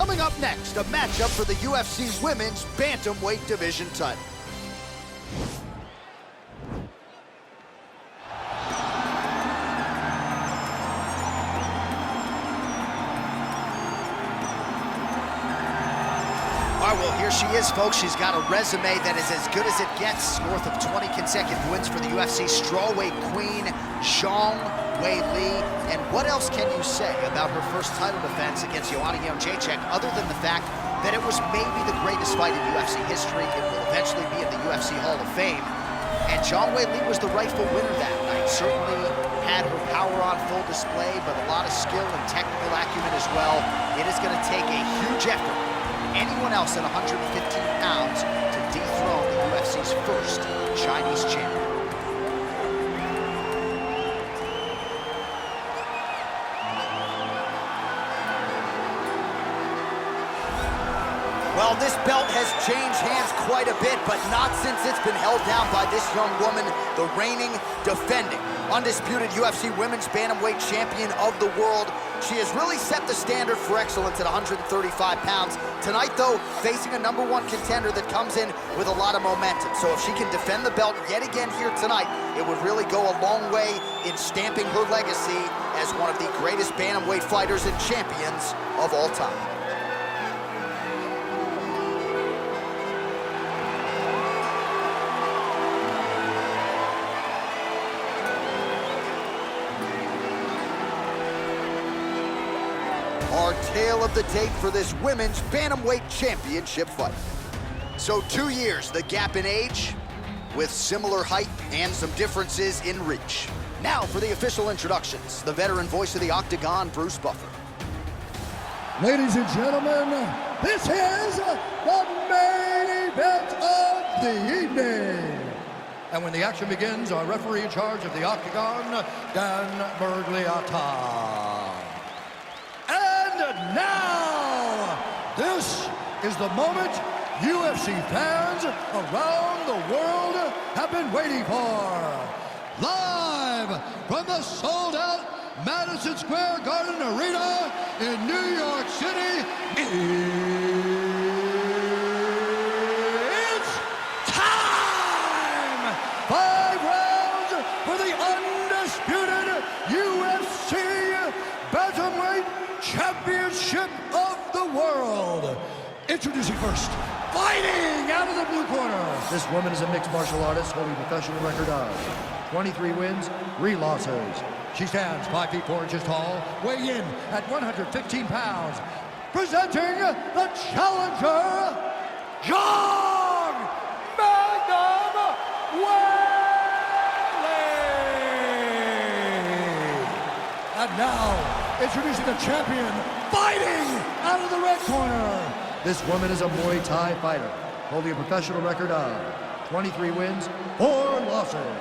Coming up next, a matchup for the UFC Women's Bantamweight Division title. All right, well, here she is, folks. She's got a resume that is as good as it gets. North of 20 consecutive wins for the UFC strawweight queen, Zhang Weili. And what else can you say about her first title defense against Joanna Jędrzejczyk, other than the fact that it was maybe the greatest fight in UFC history? It will eventually be in the UFC Hall of Fame. And Zhang Weili was the rightful winner that night. Certainly had her power on full display, but a lot of skill and technical acumen as well. It is going to take a huge effort anyone else at 115 pounds to dethrone the UFC's first Chinese champion. Well, this belt has changed hands quite a bit, but not since it's been held down by this young woman, the reigning, defending, undisputed UFC Women's Bantamweight Champion of the world. She has really set the standard for excellence at 135 pounds. Tonight, though, facing a #1 contender that comes in with a lot of momentum. So if she can defend the belt yet again here tonight, it would really go a long way in stamping her legacy as one of the greatest bantamweight fighters and champions of all time. Our tale of the tape for this women's bantamweight championship fight. So 2 years, the gap in age, with similar height and some differences in reach. Now for the official introductions, the veteran voice of the Octagon, Bruce Buffer. Ladies and gentlemen, this is the main event of the evening. And when the action begins, our referee in charge of the Octagon, Dan Bergliata. And now, this is the moment UFC fans around the world have been waiting for. Live from the sold-out Madison Square Garden Arena in New York City, it's time! 5 rounds for the undisputed UFC Bantamweight Championship of the world. Introducing first, fighting out of the blue corner. This woman is a mixed martial artist holding a professional record of 23 wins, 3 losses. She stands 5 feet 4 inches tall, weighing in at 115 pounds. Presenting the challenger, Zhang Weili. And now, introducing the champion, fighting out of the red corner. This woman is a Muay Thai fighter, holding a professional record of 23 wins, 4 losses.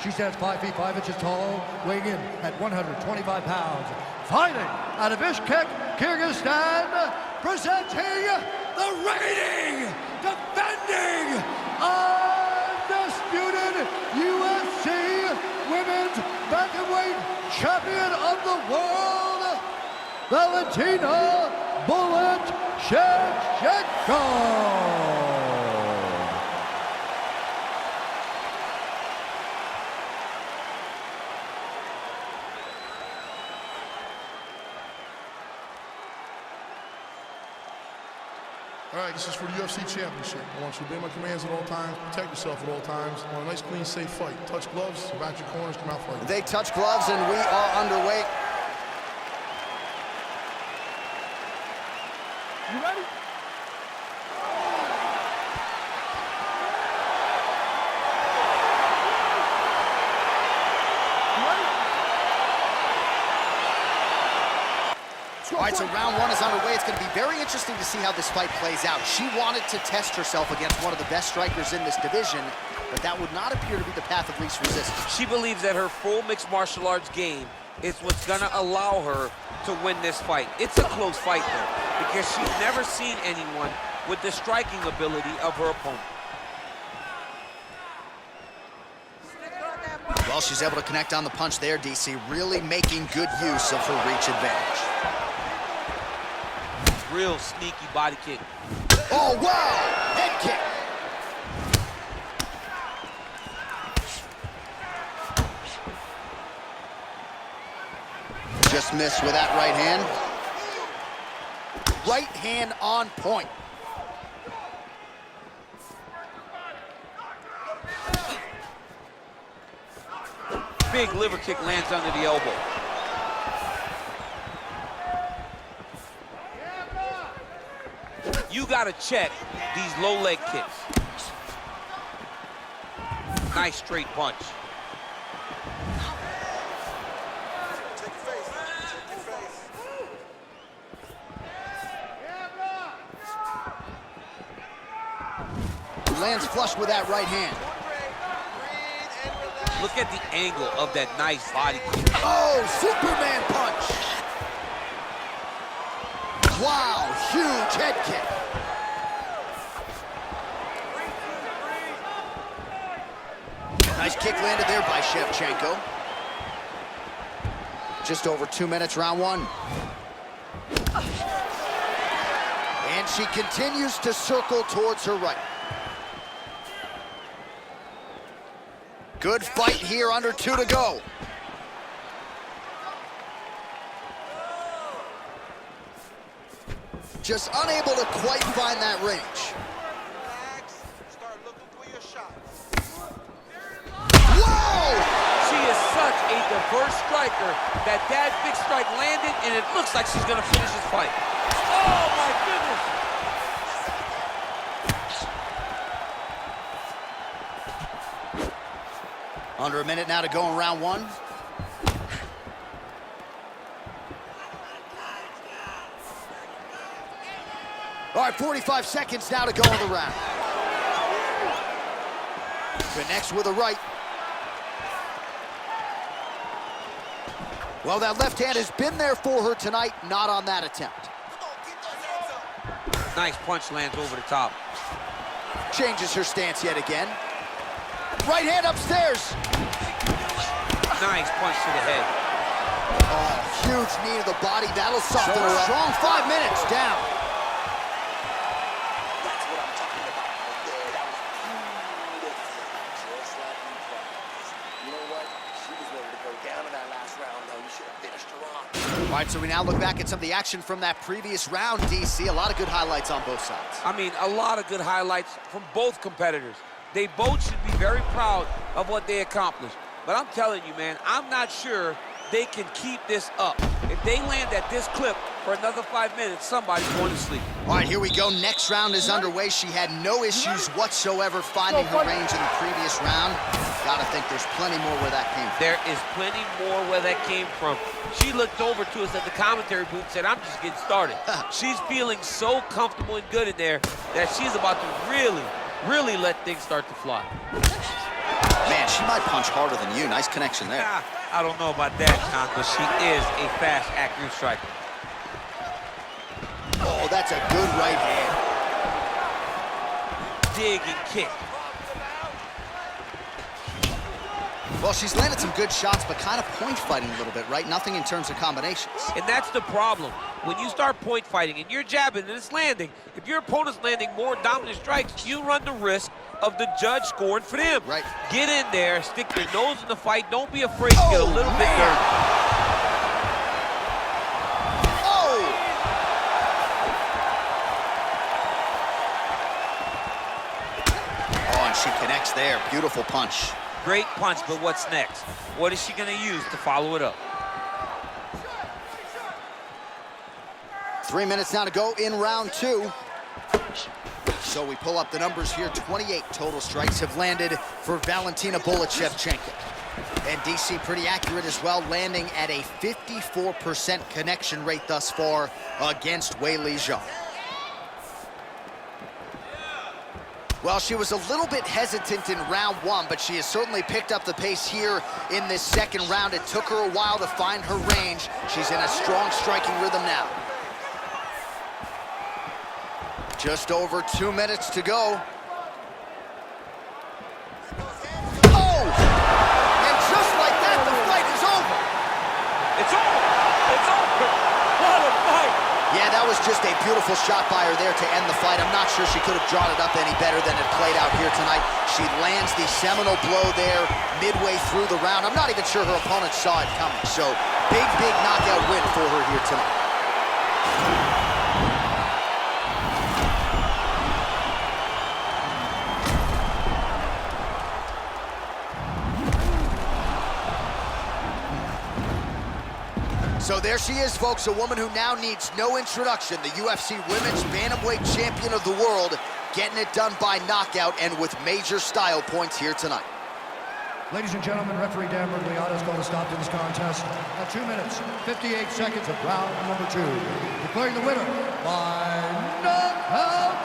She stands 5 feet 5 inches tall, weighing in at 125 pounds. Fighting out of Bishkek, Kyrgyzstan, presenting the reigning, defending, undisputed UFC Women's Bantamweight Champion of the world, Valentina Shevchenko. All right, this is for the UFC Championship. I want you to obey my commands at all times, protect yourself at all times. I want a nice, clean, safe fight. Touch gloves, back your corners, come out fighting. They touch gloves and we are underway. You ready? All right, so round 1 is underway. It's going to be very interesting to see how this fight plays out. She wanted to test herself against one of the best strikers in this division, but that would not appear to be the path of least resistance. She believes that her full mixed martial arts game is what's going to allow her to win this fight. It's a close fight, though, because she's never seen anyone with the striking ability of her opponent. Well, she's able to connect on the punch there, DC, really making good use of her reach advantage. real sneaky body kick. Oh, wow! Head kick. Just missed with that right hand. Right hand on point. Big liver kick lands under the elbow. You gotta check these low leg kicks. Nice straight punch. Lands flush with that right hand. Look at the angle of that nice body kick. Oh, Superman punch. Wow, huge head kick. Nice kick landed there by Shevchenko. Just over 2 minutes, round one. And she continues to circle towards her right. Good fight here, under 2 to go. Just unable to quite find that range. Start looking for your shots. Whoa! She is such a diverse striker that big strike landed, and it looks like she's gonna finish this fight. Oh my goodness! Under a minute now to go in round one. All right, 45 seconds now to go in the round. Connects with a right. Well, that left hand has been there for her tonight, not on that attempt. Nice punch lands over the top. Changes her stance yet again. Right hand upstairs. Nice punch to the head. Oh, huge knee to the body. That'll soften her up. Strong 5 minutes down. That's what I'm talking about right there. That was beautiful. Just like you practiced. You know what? She was ready to go down in that last round, though. You should have finished her off. All right, so we now look back at some of the action from that previous round, DC. A lot of good highlights on both sides. I mean, a lot of good highlights from both competitors. They both should be very proud of what they accomplished. But I'm telling you, man, I'm not sure they can keep this up. If they land at this clip for another 5 minutes, somebody's going to sleep. All right, here we go. Next round is underway. She had no issues whatsoever finding her range in the previous round. Gotta think there's plenty more where that came from. There is plenty more where that came from. She looked over to us at the commentary booth and said, I'm just getting started. She's feeling so comfortable and good in there that she's about to really let things start to fly. Man, she might punch harder than you. Nice connection there. I don't know about that, John, but she is a fast, accurate striker. Oh, that's a good right hand. Dig and kick. Well, she's landed some good shots, but kind of point fighting a little bit, right? Nothing in terms of combinations. And that's the problem. When you start point fighting and you're jabbing and it's landing, if your opponent's landing more dominant strikes, you run the risk of the judge scoring for them. Right. Get in there, stick your nose in the fight. Don't be afraid to get a little bit dirty. Oh! Oh, and she connects there. Beautiful punch. Great punch, but what's next? What is she going to use to follow it up? 3 minutes now to go in round two. So we pull up the numbers here. 28 total strikes have landed for Valentina Shevchenko. And DC pretty accurate as well, landing at a 54% connection rate thus far against Weili Zhang. Well, she was a little bit hesitant in round one, but she has certainly picked up the pace here in this second round. It took her a while to find her range. She's in a strong striking rhythm now. Just over 2 minutes to go. Oh! And just like that, the fight is over. It's over. It's over. What a fight. Yeah, that was just a beautiful shot by her there to end the fight. I'm not sure she could have drawn it up any better than it played out here tonight. She lands the seminal blow there midway through the round. I'm not even sure her opponent saw it coming. So big, big knockout win for her here tonight. So there she is, folks, a woman who now needs no introduction. The UFC Women's Bantamweight Champion of the world, getting it done by knockout and with major style points here tonight. Ladies and gentlemen, referee Dan Bergliata has called a stop to this contest at 2 minutes, 58 seconds of round number 2. Declaring the winner by knockout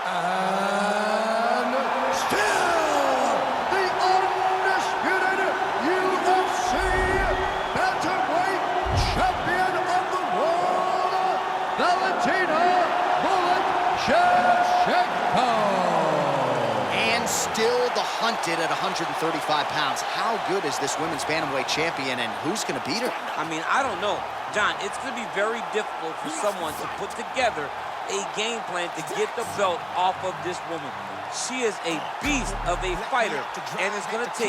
and still the undisputed UFC Bantamweight Champion of the world, Valentina Shevchenko. And still the hunted at 135 pounds. How good is this women's bantamweight champion, and who's going to beat her? I mean, I don't know. John, it's going to be very difficult for someone to put together a game plan to get the belt off of this woman. She is a beast of a fighter, and it's going to take